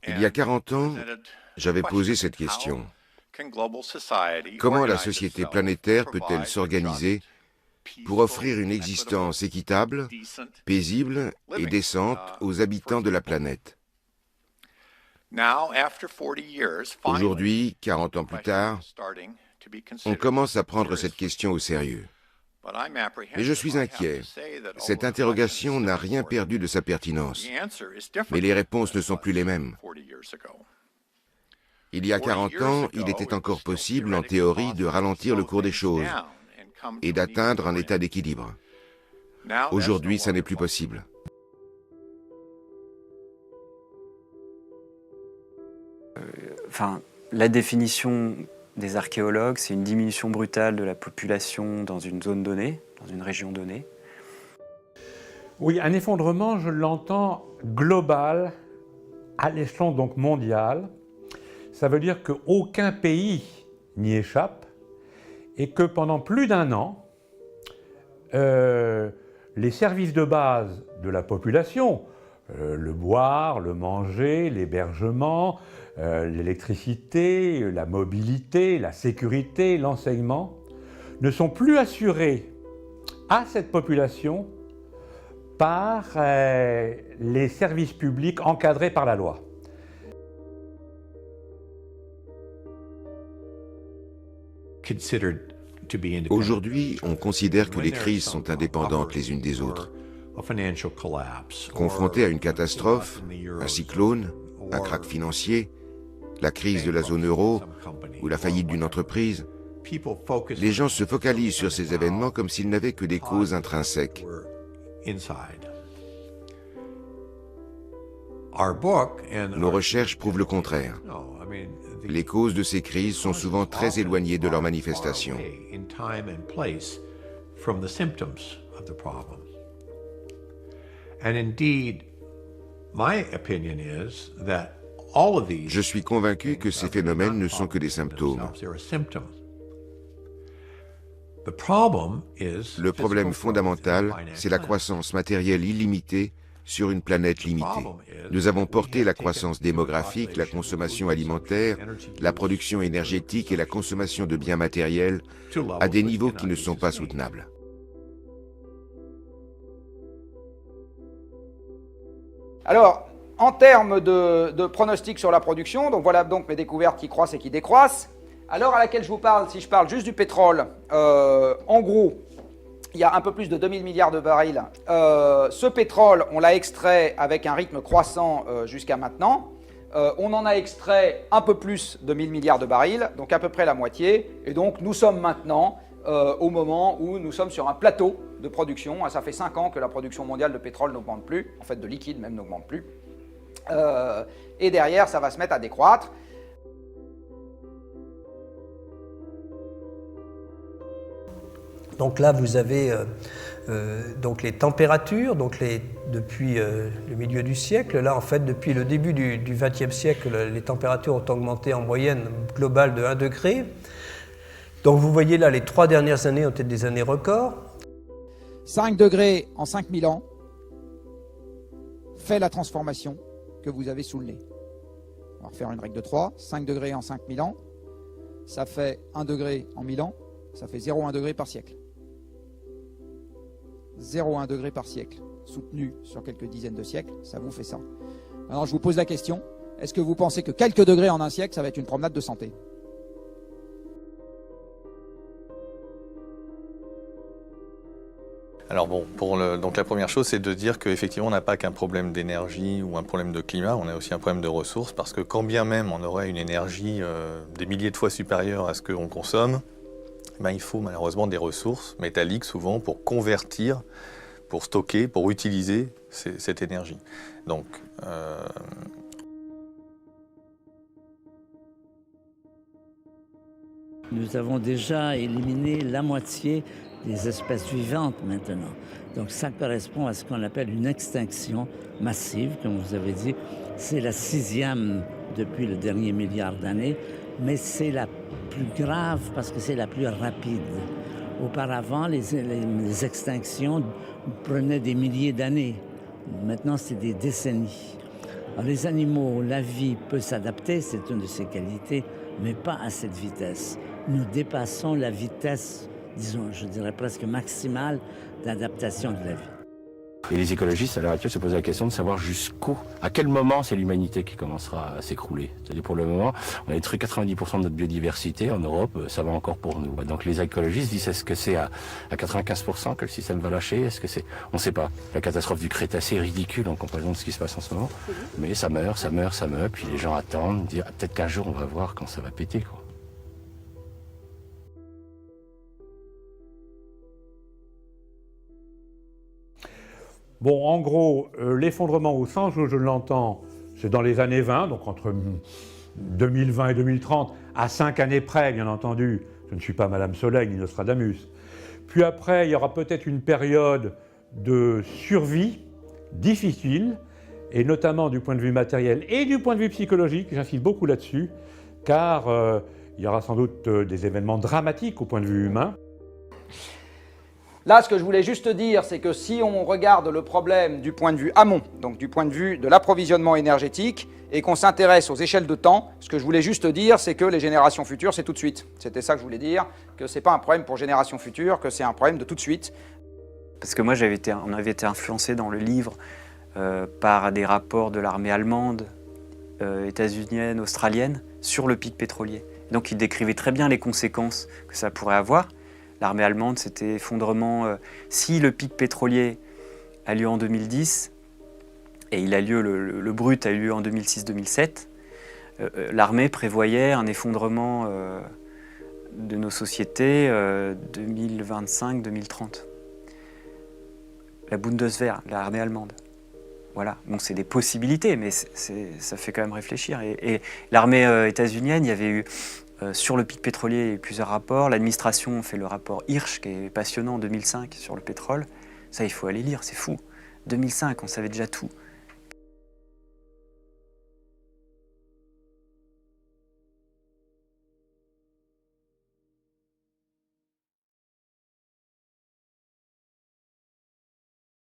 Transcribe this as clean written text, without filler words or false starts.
Il y a 40 ans, j'avais posé cette question. Comment la société planétaire peut-elle s'organiser pour offrir une existence équitable, paisible et décente aux habitants de la planète? Aujourd'hui, 40 ans plus tard, on commence à prendre cette question au sérieux. Mais je suis inquiet. Cette interrogation n'a rien perdu de sa pertinence. Mais les réponses ne sont plus les mêmes. Il y a 40 ans, il était encore possible, en théorie, de ralentir le cours des choses et d'atteindre un état d'équilibre. Aujourd'hui, ça n'est plus possible. La définition des archéologues, c'est une diminution brutale de la population dans une zone donnée, dans une région donnée. Oui, un effondrement, je l'entends global, à l'échelon donc mondial. Ça veut dire qu'aucun pays n'y échappe et que pendant plus d'un an, les services de base de la population, le boire, le manger, l'hébergement, l'électricité, la mobilité, la sécurité, l'enseignement, ne sont plus assurés à cette population par les services publics encadrés par la loi. Aujourd'hui, on considère que les crises sont indépendantes les unes des autres. Confrontés à une catastrophe, un cyclone, un krach financier, la crise de la zone euro ou la faillite d'une entreprise, les gens se focalisent sur ces événements comme s'ils n'avaient que des causes intrinsèques. Nos recherches prouvent le contraire. Les causes de ces crises sont souvent très éloignées de leurs manifestations. Je suis convaincu que ces phénomènes ne sont que des symptômes. Le problème fondamental, c'est la croissance matérielle illimitée sur une planète limitée. Nous avons porté la croissance démographique, la consommation alimentaire, la production énergétique et la consommation de biens matériels à des niveaux qui ne sont pas soutenables. Alors, en termes de pronostics sur la production, donc voilà donc mes découvertes qui croissent et qui décroissent. À l'heure à laquelle je vous parle, si je parle juste du pétrole, en gros, il y a un peu plus de 2000 milliards de barils. Ce pétrole, on l'a extrait avec un rythme croissant jusqu'à maintenant. On en a extrait un peu plus de 1000 milliards de barils, donc à peu près la moitié. Et donc nous sommes maintenant au moment où nous sommes sur un plateau de production. Ça fait 5 ans que la production mondiale de pétrole n'augmente plus, en fait de liquide même n'augmente plus. Et derrière, ça va se mettre à décroître. Donc là, vous avez donc les températures, depuis le milieu du siècle. Là, en fait, depuis le début du XXe siècle, les températures ont augmenté en moyenne globale de 1 degré. Donc vous voyez là, les 3 dernières années ont été des années records. 5 degrés en 5000 ans fait la transformation que vous avez sous le nez. On va refaire une règle de 3. 5 degrés en 5000 ans, ça fait 1 degré en 1000 ans, ça fait 0,1 degré par siècle. 0,1 degré par siècle, soutenu sur quelques dizaines de siècles, ça vous fait ça. Alors je vous pose la question, est-ce que vous pensez que quelques degrés en un siècle, ça va être une promenade de santé? Alors bon, donc la première chose, c'est de dire qu'effectivement, on n'a pas qu'un problème d'énergie ou un problème de climat, on a aussi un problème de ressources, parce que quand bien même on aurait une énergie des milliers de fois supérieure à ce qu'on consomme, il faut malheureusement des ressources métalliques souvent pour convertir, pour stocker, pour utiliser cette énergie. Donc, nous avons déjà éliminé la moitié des espèces vivantes maintenant. Donc ça correspond à ce qu'on appelle une extinction massive, comme vous avez dit. C'est la 6e depuis le dernier milliard d'années, mais c'est la plus grave parce que c'est la plus rapide. Auparavant, les extinctions prenaient des milliers d'années. Maintenant, c'est des décennies. Alors, les animaux, la vie peut s'adapter, c'est une de ses qualités, mais pas à cette vitesse. Nous dépassons la vitesse, disons, je dirais presque maximale d'adaptation de la vie. Et les écologistes, à l'heure actuelle, se posent la question de savoir à quel moment c'est l'humanité qui commencera à s'écrouler. C'est-à-dire pour le moment, on a détruit 90% de notre biodiversité. En Europe, ça va encore pour nous. Donc les écologistes disent, est-ce que c'est à 95% que le système va lâcher? Est-ce que c'est... On ne sait pas. La catastrophe du Crétacé est ridicule en comparaison de ce qui se passe en ce moment. Mais ça meurt, puis les gens attendent, disent, peut-être qu'un jour on va voir quand ça va péter, quoi. Bon, en gros, l'effondrement au sens où je l'entends, c'est dans les années 20, donc entre 2020 et 2030, à 5 années près, bien entendu. Je ne suis pas Madame Soleil ni Nostradamus. Puis après, il y aura peut-être une période de survie difficile, et notamment du point de vue matériel et du point de vue psychologique, j'insiste beaucoup là-dessus, car il y aura sans doute des événements dramatiques au point de vue humain. Là, ce que je voulais juste dire, c'est que si on regarde le problème du point de vue amont, donc du point de vue de l'approvisionnement énergétique, et qu'on s'intéresse aux échelles de temps, ce que je voulais juste dire, c'est que les générations futures, c'est tout de suite. C'était ça que je voulais dire, que ce n'est pas un problème pour générations futures, que c'est un problème de tout de suite. Parce que moi, on avait été influencé dans le livre par des rapports de l'armée allemande, états-unienne, australienne, sur le pic pétrolier. Et donc, ils décrivaient très bien les conséquences que ça pourrait avoir. L'armée allemande, c'était effondrement. Si le pic pétrolier a lieu en 2010, et il a lieu, le brut a eu lieu en 2006-2007, l'armée prévoyait un effondrement de nos sociétés 2025-2030. La Bundeswehr, l'armée allemande. Voilà, bon, c'est des possibilités, mais ça fait quand même réfléchir. Et l'armée états-unienne, il y avait eu, sur le pic pétrolier, il y a eu plusieurs rapports. L'administration fait le rapport Hirsch, qui est passionnant, en 2005, sur le pétrole. Ça, il faut aller lire, c'est fou. 2005, on savait déjà tout.